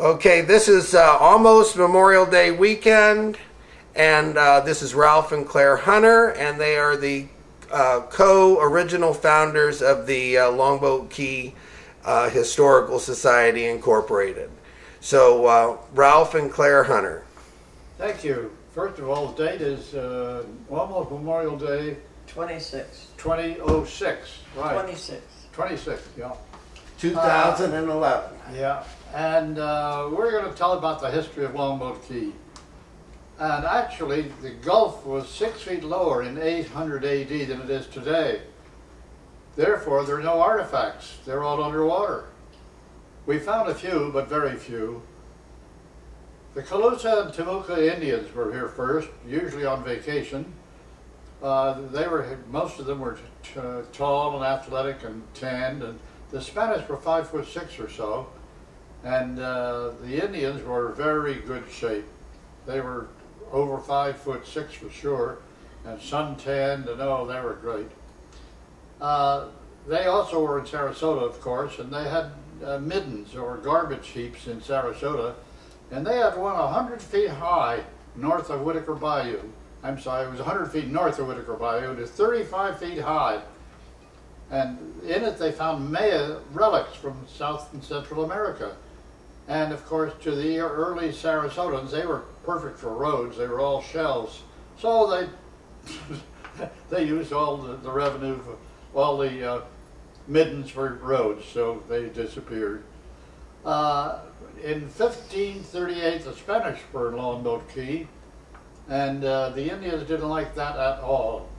Okay, this is almost Memorial Day weekend, and this is Ralph and Claire Hunter, and they are the co-original founders of the Longboat Key Historical Society Incorporated. So, Ralph and Claire Hunter. Thank you. First of all, the date is almost Memorial Day 26. 2006. Right. 26. 26, yeah. 2011. Yeah. And we're going to tell about the history of Longboat Key. And actually, the Gulf was 6 feet lower in 800 AD than it is today. Therefore, there are no artifacts. They're all underwater. We found a few, but very few. The Calusa and Timucua Indians were here first, usually on vacation. Most of them were tall and athletic and tanned, and the Spanish were 5'6" or so. And the Indians were very good shape. They were over 5'6" for sure, and sun-tanned, and oh, they were great. They also were in Sarasota, of course, and they had middens, or garbage heaps, in Sarasota, and they had one 100 feet high north of Whitaker Bayou. I'm sorry, it was 100 feet north of Whitaker Bayou. It was 35 feet high, and in it they found Maya relics from South and Central America. And of course, to the early Sarasotans, they were perfect for roads. They were all shells. So they they used all the revenue, for all the middens for roads, so they disappeared. In 1538, the Spanish were in Longboat Key, and the Indians didn't like that at all.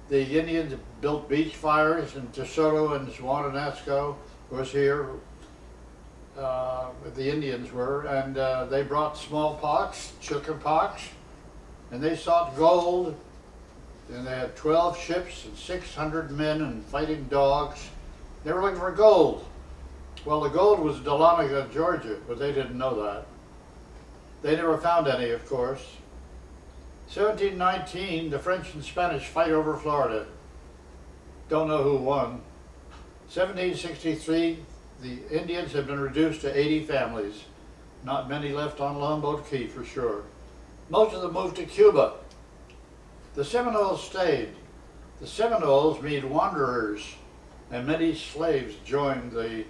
The Indians built beach fires, and DeSoto and Juananesco was here. The Indians were, and they brought smallpox, chickenpox, and they sought gold, and they had 12 ships and 600 men and fighting dogs. They were looking for gold. Well, the gold was Dahlonega, Georgia, but they didn't know that. They never found any, of course. 1719, the French and Spanish fight over Florida. Don't know who won. 1763, the Indians have been reduced to 80 families. Not many left on Longboat Key, for sure. Most of them moved to Cuba. The Seminoles stayed. The Seminoles mean wanderers, and many slaves joined the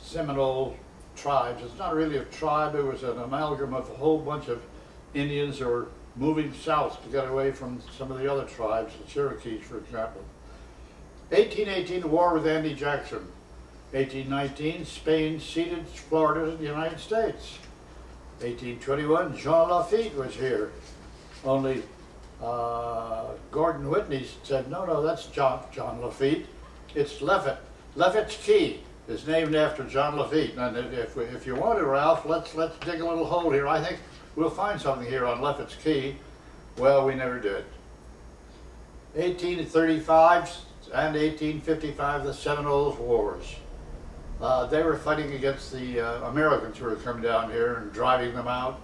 Seminole tribes. It's not really a tribe, it was an amalgam of a whole bunch of Indians who were moving south to get away from some of the other tribes, the Cherokees, for example. 1818, war with Andy Jackson. 1819, Spain ceded Florida to the United States. 1821, Jean Lafitte was here. Only Gordon Whitney said, no, that's John Lafitte. It's Lefett. Lefett's Key is named after John Lafitte. And if you want to, Ralph, let's dig a little hole here. I think we'll find something here on Lefett's Key. Well, we never did. 1835 and 1855, the Seminoles Wars. They were fighting against the Americans who were coming down here and driving them out.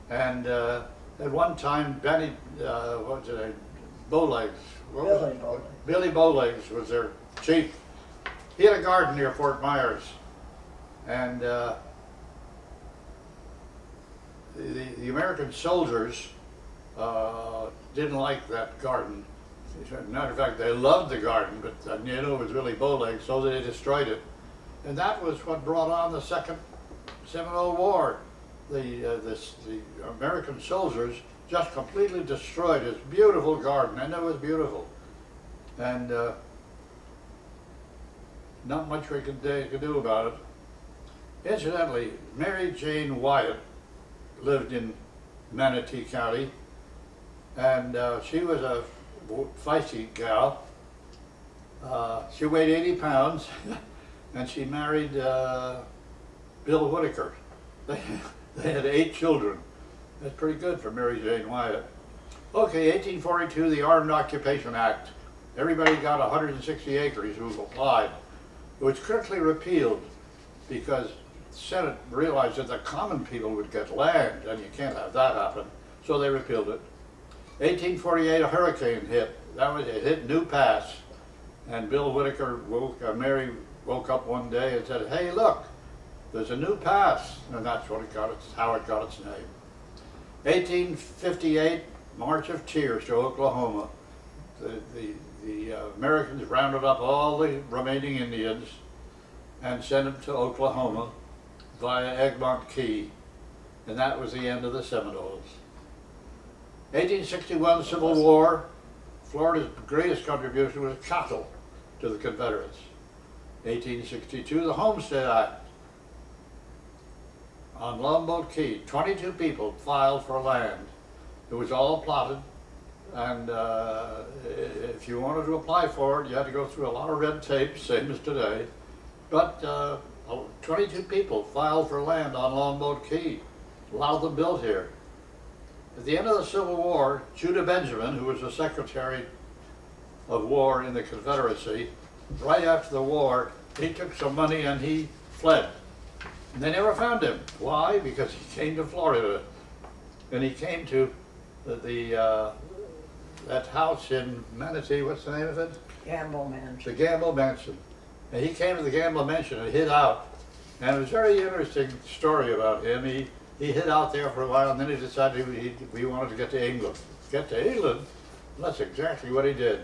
And at one time, Billy Bowlegs was their chief. He had a garden near Fort Myers. And the American soldiers didn't like that garden. As a matter of fact, they loved the garden, but you know, it was Billy Bowlegs, so they destroyed it. And that was what brought on the Second Seminole War. The American soldiers just completely destroyed his beautiful garden, and it was beautiful. And not much we could do about it. Incidentally, Mary Jane Wyatt lived in Manatee County, and she was a feisty gal. She weighed 80 pounds. And she married Bill Whitaker. They had 8 children. That's pretty good for Mary Jane Wyatt. Okay, 1842, the Armed Occupation Act. Everybody got 160 acres who applied. It was quickly repealed because the Senate realized that the common people would get land, and you can't have that happen. So they repealed it. 1848, a hurricane hit. It hit New Pass, and Bill Whitaker Mary woke up one day and said, "Hey, look, there's a new pass, and that's what how it got its name. 1858, March of Tears to Oklahoma. The Americans rounded up all the remaining Indians and sent them to Oklahoma via Egmont Key, and that was the end of the Seminoles. 1861 Civil War, Florida's greatest contribution was cattle to the Confederates. 1862, the Homestead Act. On Longboat Key, 22 people filed for land. It was all plotted, and if you wanted to apply for it, you had to go through a lot of red tape, same as today. But 22 people filed for land on Longboat Key. A lot of them built here. At the end of the Civil War, Judah Benjamin, who was the Secretary of War in the Confederacy, right after the war, he took some money and he fled. And they never found him. Why? Because he came to Florida. And he came to that house in Manatee, what's the name of it? Gamble Mansion. The Gamble Mansion. And he came to the Gamble Mansion and hid out. And it was a very interesting story about him. He hid out there for a while, and then he decided we wanted to get to England. Get to England? Well, that's exactly what he did.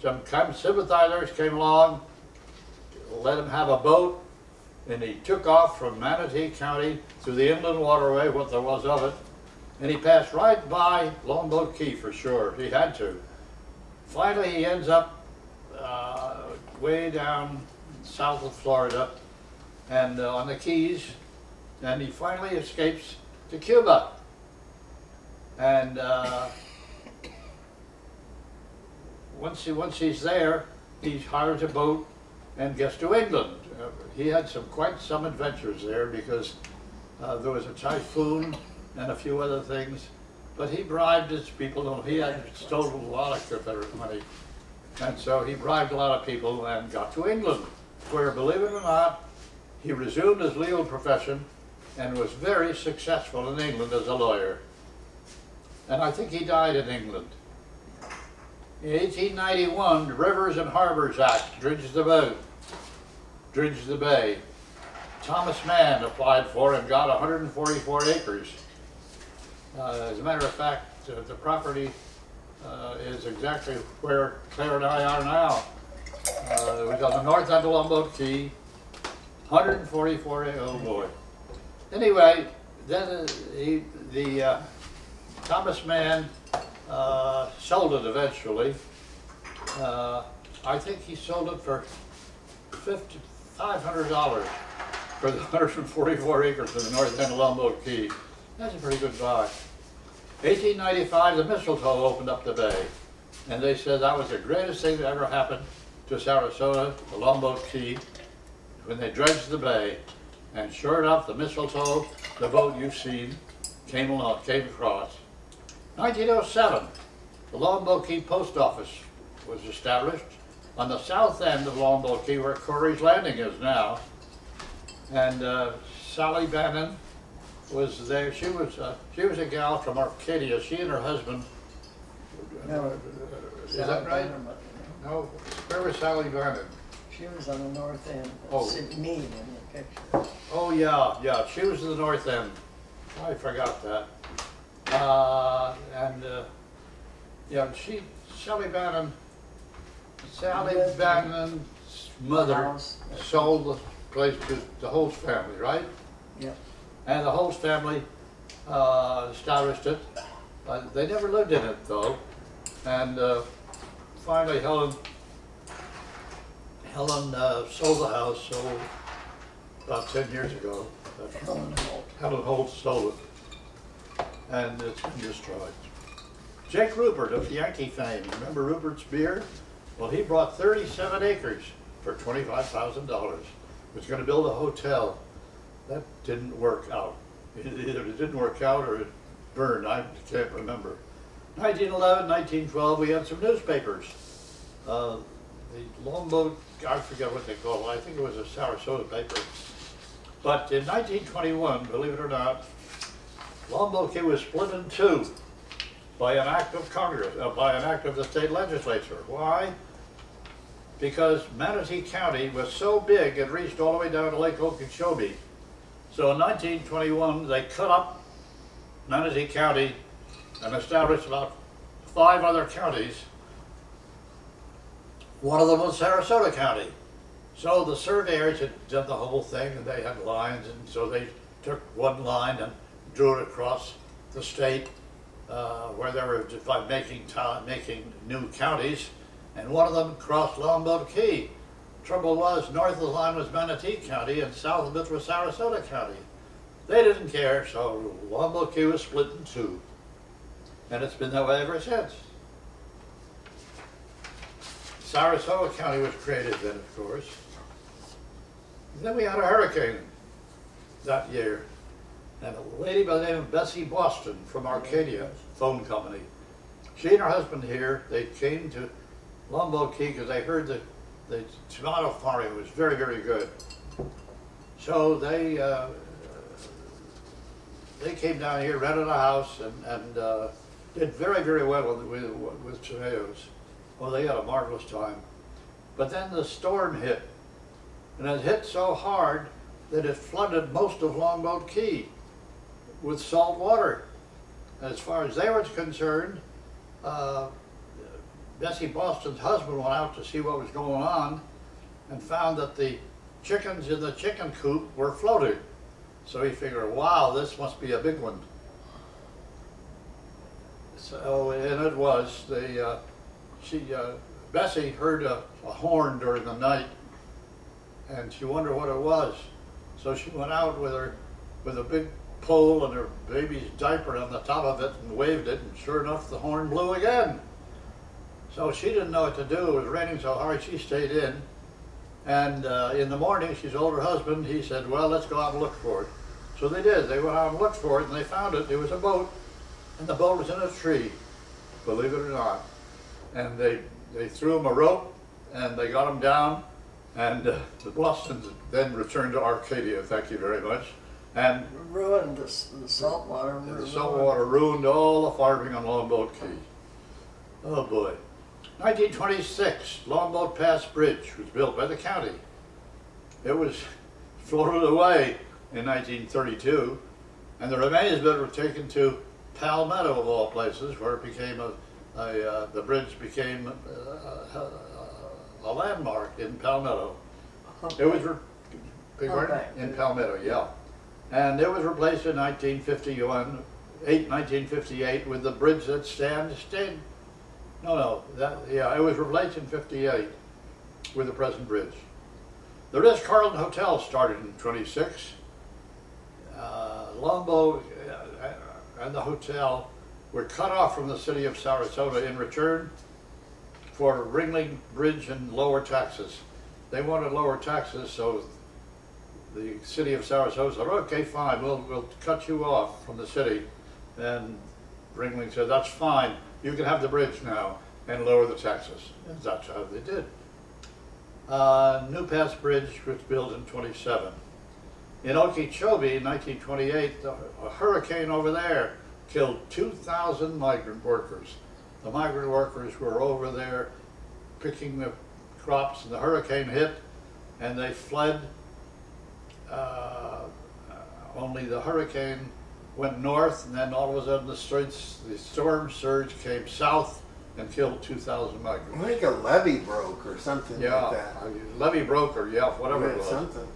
Some sympathizers came along, let him have a boat, and he took off from Manatee County through the inland waterway, what there was of it, and he passed right by Longboat Key for sure. He had to. Finally, he ends up way down south of Florida and on the Keys, and he finally escapes to Cuba. And once he's there, he hires a boat and gets to England. He had quite some adventures there because there was a typhoon and a few other things, but he bribed his people. He had stolen a lot of Confederate money, and so he bribed a lot of people and got to England, where, believe it or not, he resumed his legal profession and was very successful in England as a lawyer. And I think he died in England. In 1891, the Rivers and Harbors Act dredged the bay. Thomas Mann applied for and got 144 acres. As a matter of fact, the property is exactly where Claire and I are now. It was on the north end of Longboat Key, 144 acres, oh boy. Anyway, then Thomas Mann sold it eventually. I think he sold it for $500 for the 144 acres in the north end of Longboat Key. That's a pretty good buy. 1895, the Mistletoe opened up the bay, and they said that was the greatest thing that ever happened to Sarasota, the Longboat Key, when they dredged the bay. And sure enough, the Mistletoe, the boat you've seen, came across. 1907, the Longboat Key Post Office was established on the south end of Longboat Key, where Corey's Landing is now. And Sally Bannon was there. She was a gal from Arcadia. She and her husband. No, Is that right? No. Where was Sally Bannon? She was on the north end. Oh. Me in the picture. Oh yeah. She was in the north end. I forgot that. Sally Bannon's mother sold the place to the Holtz family, right? Yep. And the Holtz family established it. They never lived in it though. And finally Helen sold the house about 10 years ago. Helen Holtz sold it. And it's been destroyed. Jake Rupert of Yankee fame. Remember Rupert's beer? Well, he bought 37 acres for $25,000. He was going to build a hotel. That didn't work out. Either it didn't work out or it burned. I can't remember. 1911, 1912, we had some newspapers. The Longboat, I forget what they call it. I think it was a Sarasota paper. But in 1921, believe it or not, Longboat Key was split in two by an act of Congress, by an act of the state legislature. Why? Because Manatee County was so big it reached all the way down to Lake Okeechobee. So in 1921, they cut up Manatee County and established about 5 other counties. One of them was Sarasota County. So the surveyors had done the whole thing, and they had lines, and so they took one line and drew it across the state where they were making new counties, and one of them crossed Longboat Key. Trouble was, north of the line was Manatee County, and south of it was Sarasota County. They didn't care, so Longboat Key was split in 2. And it's been that way ever since. Sarasota County was created then, of course. And then we had a hurricane that year. And a lady by the name of Bessie Boston from Arcadia Phone Company. She and her husband here, they came to Longboat Key because they heard that the tomato farming was very, very good. So they came down here, rented a house, and did very, very well with tomatoes. Well, they had a marvelous time. But then the storm hit, and it hit so hard that it flooded most of Longboat Key with salt water. As far as they were concerned, Bessie Boston's husband went out to see what was going on and found that the chickens in the chicken coop were floating. So he figured, wow, this must be a big one. So, and it was. Bessie heard a horn during the night, and she wondered what it was. So she went out with a big pole and her baby's diaper on the top of it and waved it, and sure enough, the horn blew again. So she didn't know what to do. It was raining so hard, she stayed in. And in the morning, she told her husband, he said, well, let's go out and look for it. So they did. They went out and looked for it, and they found it. It was a boat, and the boat was in a tree, believe it or not. And they threw him a rope, and they got him down, and the Bostons then returned to Arcadia, thank you very much. And Ruined the saltwater. the saltwater ruined all the farming on Longboat Key. Oh boy. 1926, Longboat Pass Bridge was built by the county. It was floated away in 1932, and the remains of it were taken to Palmetto, of all places, where it became the bridge became a landmark in Palmetto. It was in Palmetto, yeah. And it was replaced in 1958 with the bridge that stayed. It was replaced in 58 with the present bridge. The Ritz-Carlton Hotel started in 26. Longboat and the hotel were cut off from the city of Sarasota in return for Ringling Bridge and lower taxes. They wanted lower taxes, so the city of Sarasota said, okay, fine, we'll cut you off from the city. And Ringling said, that's fine, you can have the bridge now and lower the taxes. And that's how they did. New Pass Bridge was built in 27. In Okeechobee in 1928, a hurricane over there killed 2,000 migrant workers. The migrant workers were over there picking the crops, and the hurricane hit, and they fled. Only the hurricane went north, and then all of a sudden the storm surge came south and killed 2,000 migrants. I think a levee broke or something like that. Levee broke, or yeah, whatever it was. Something.